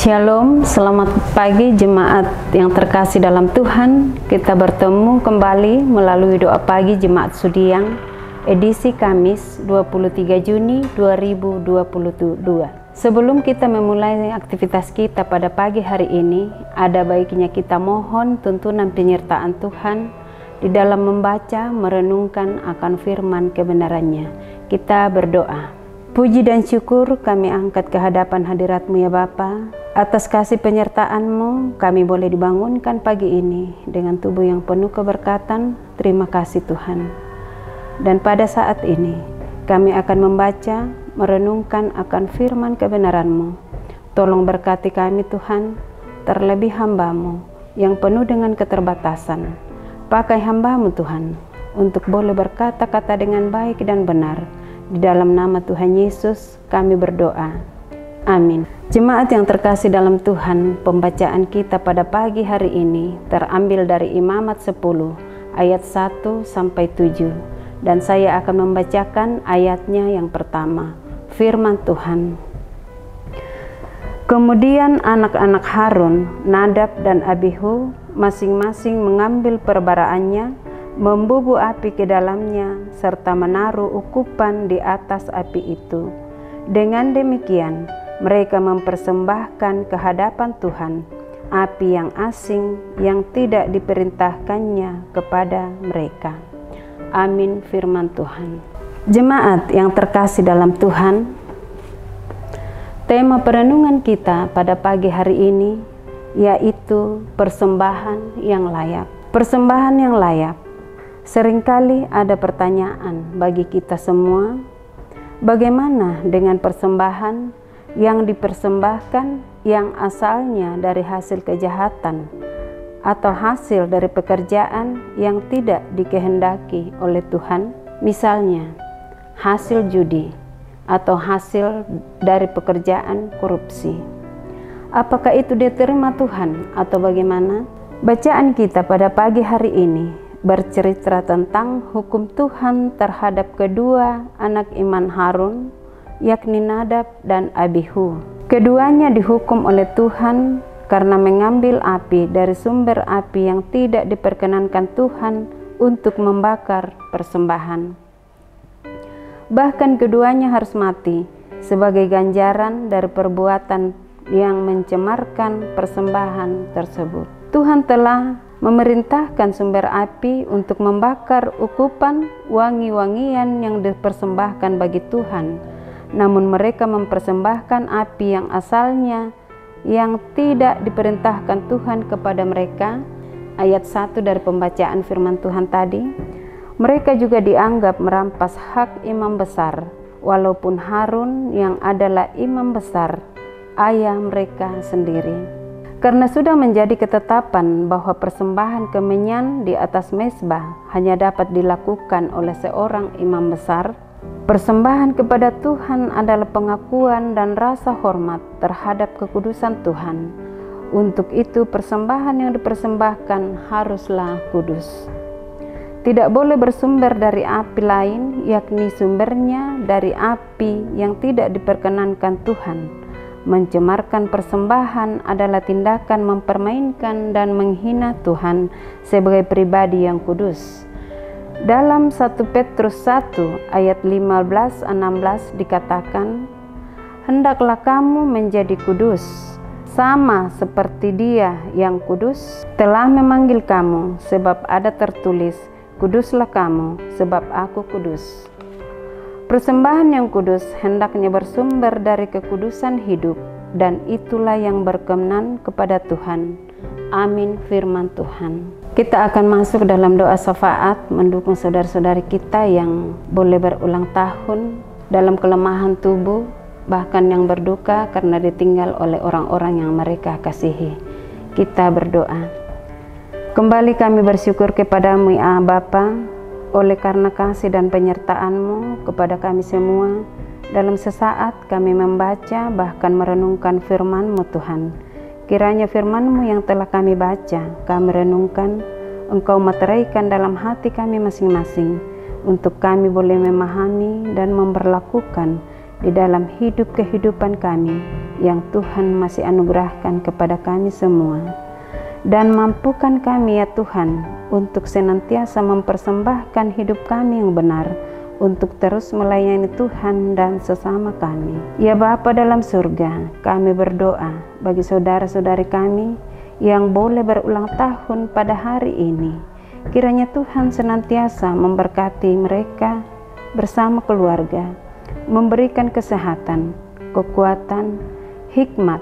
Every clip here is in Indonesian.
Shalom, selamat pagi jemaat yang terkasih dalam Tuhan. Kita bertemu kembali melalui doa pagi Jemaat Sudiang, edisi Kamis 23 Juni 2022. Sebelum kita memulai aktivitas kita pada pagi hari ini, ada baiknya kita mohon tuntunan penyertaan Tuhan di dalam membaca, merenungkan akan firman kebenarannya. Kita berdoa. Puji dan syukur kami angkat ke hadapan hadirat-Mu ya Bapa. Atas kasih penyertaan-Mu kami boleh dibangunkan pagi ini dengan tubuh yang penuh keberkatan. Terima kasih Tuhan. Dan pada saat ini kami akan membaca, merenungkan akan firman kebenaran-Mu. Tolong berkati kami Tuhan, terlebih hamba-Mu yang penuh dengan keterbatasan. Pakai hamba-Mu Tuhan untuk boleh berkata-kata dengan baik dan benar. Di dalam nama Tuhan Yesus kami berdoa. Amin. Jemaat yang terkasih dalam Tuhan, pembacaan kita pada pagi hari ini terambil dari Imamat 10 ayat 1 sampai 7. Dan saya akan membacakan ayatnya yang pertama. Firman Tuhan. Kemudian anak-anak Harun, Nadab dan Abihu masing-masing mengambil perbaraannya, membubuh api ke dalamnya, serta menaruh ukupan di atas api itu. Dengan demikian, mereka mempersembahkan ke hadapan Tuhan api yang asing yang tidak diperintahkannya kepada mereka. Amin firman Tuhan. Jemaat yang terkasih dalam Tuhan, tema perenungan kita pada pagi hari ini yaitu persembahan yang layak. Persembahan yang layak. Seringkali ada pertanyaan bagi kita semua, bagaimana dengan persembahan yang dipersembahkan yang asalnya dari hasil kejahatan atau hasil dari pekerjaan yang tidak dikehendaki oleh Tuhan, misalnya hasil judi atau hasil dari pekerjaan korupsi. Apakah itu diterima Tuhan atau bagaimana? Bacaan kita pada pagi hari ini bercerita tentang hukum Tuhan terhadap kedua anak iman Harun, yakni Nadab dan Abihu. Keduanya dihukum oleh Tuhan karena mengambil api dari sumber api yang tidak diperkenankan Tuhan untuk membakar persembahan. Bahkan keduanya harus mati sebagai ganjaran dari perbuatan yang mencemarkan persembahan tersebut. Tuhan telah memerintahkan sumber api untuk membakar ukupan wangi-wangian yang dipersembahkan bagi Tuhan. Namun mereka mempersembahkan api yang asalnya yang tidak diperintahkan Tuhan kepada mereka. Ayat 1 dari pembacaan firman Tuhan tadi. Mereka juga dianggap merampas hak imam besar, walaupun Harun yang adalah imam besar, ayah mereka sendiri. Karena sudah menjadi ketetapan bahwa persembahan kemenyan di atas mezbah hanya dapat dilakukan oleh seorang imam besar, persembahan kepada Tuhan adalah pengakuan dan rasa hormat terhadap kekudusan Tuhan. Untuk itu persembahan yang dipersembahkan haruslah kudus. Tidak boleh bersumber dari api lain, yakni sumbernya dari api yang tidak diperkenankan Tuhan. Mencemarkan persembahan adalah tindakan mempermainkan dan menghina Tuhan sebagai pribadi yang kudus. Dalam 1 Petrus 1 ayat 15-16 dikatakan, "Hendaklah kamu menjadi kudus, sama seperti Dia yang kudus telah memanggil kamu, sebab ada tertulis, kuduslah kamu, sebab Aku kudus." Persembahan yang kudus hendaknya bersumber dari kekudusan hidup, dan itulah yang berkenan kepada Tuhan. Amin firman Tuhan. Kita akan masuk dalam doa syafaat mendukung saudara-saudari kita yang boleh berulang tahun dalam kelemahan tubuh, bahkan yang berduka karena ditinggal oleh orang-orang yang mereka kasihi. Kita berdoa. Kembali kami bersyukur kepadamu ya Bapa, oleh karena kasih dan penyertaan-Mu kepada kami semua. Dalam sesaat kami membaca bahkan merenungkan firman-Mu Tuhan. Kiranya firman-Mu yang telah kami baca, kami renungkan, Engkau meteraikan dalam hati kami masing-masing, untuk kami boleh memahami dan memperlakukan di dalam hidup kehidupan kami. yang Tuhan masih anugerahkan kepada kami semua. Dan mampukan kami ya Tuhan untuk senantiasa mempersembahkan hidup kami yang benar untuk terus melayani Tuhan dan sesama kami. Ya Bapa dalam surga, kami berdoa bagi saudara-saudari kami yang boleh berulang tahun pada hari ini. Kiranya Tuhan senantiasa memberkati mereka bersama keluarga, memberikan kesehatan, kekuatan, hikmat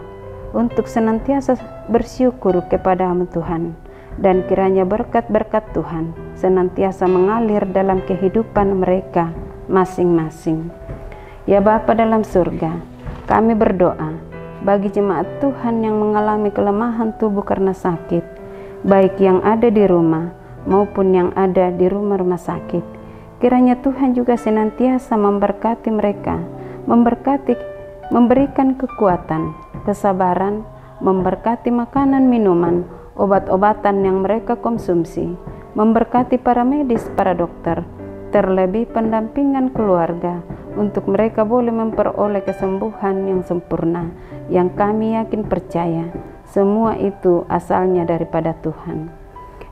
untuk senantiasa bersyukur kepada-Mu Tuhan. Dan kiranya berkat-berkat Tuhan senantiasa mengalir dalam kehidupan mereka masing-masing. Ya Bapa dalam surga, kami berdoa bagi jemaat Tuhan yang mengalami kelemahan tubuh karena sakit, baik yang ada di rumah maupun yang ada di rumah-rumah sakit. Kiranya Tuhan juga senantiasa memberkati mereka, memberikan kekuatan, kesabaran, memberkati makanan, minuman, obat-obatan yang mereka konsumsi, memberkati para medis, para dokter, terlebih pendampingan keluarga untuk mereka boleh memperoleh kesembuhan yang sempurna, yang kami yakin percaya semua itu asalnya daripada Tuhan.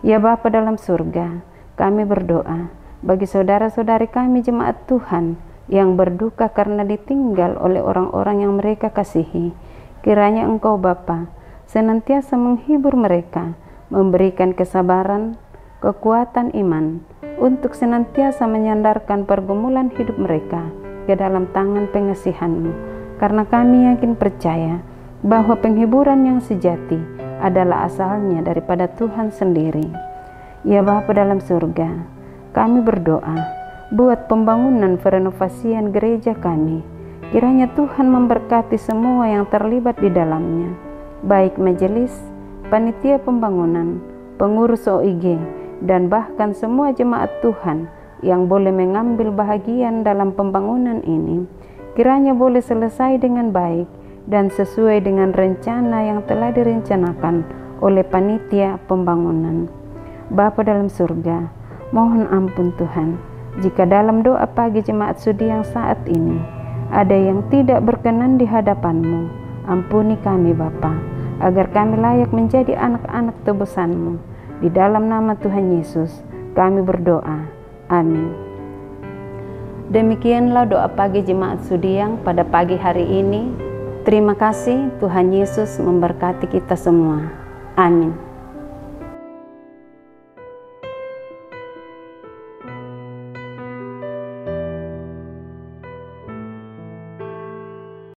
Ya Bapa dalam surga, kami berdoa bagi saudara-saudari kami jemaat Tuhan yang berduka karena ditinggal oleh orang-orang yang mereka kasihi. Kiranya Engkau Bapa senantiasa menghibur mereka, memberikan kesabaran, kekuatan iman, untuk senantiasa menyandarkan pergumulan hidup mereka ke dalam tangan pengasihan-Mu. Karena kami yakin percaya bahwa penghiburan yang sejati adalah asalnya daripada Tuhan sendiri. Ya Bapa dalam surga, kami berdoa buat pembangunan perenovasian gereja kami. Kiranya Tuhan memberkati semua yang terlibat di dalamnya, baik majelis, panitia pembangunan, pengurus OIG, dan bahkan semua jemaat Tuhan yang boleh mengambil bahagian dalam pembangunan ini. Kiranya boleh selesai dengan baik dan sesuai dengan rencana yang telah direncanakan oleh panitia pembangunan. Bapa dalam surga, mohon ampun Tuhan, jika dalam doa pagi jemaat sudi yang saat ini ada yang tidak berkenan di hadapan-Mu, ampuni kami Bapa, agar kami layak menjadi anak-anak tebusan-Mu. Di dalam nama Tuhan Yesus kami berdoa, amin. Demikianlah doa pagi jemaat Sudiang pada pagi hari ini. Terima kasih, Tuhan Yesus memberkati kita semua. Amin.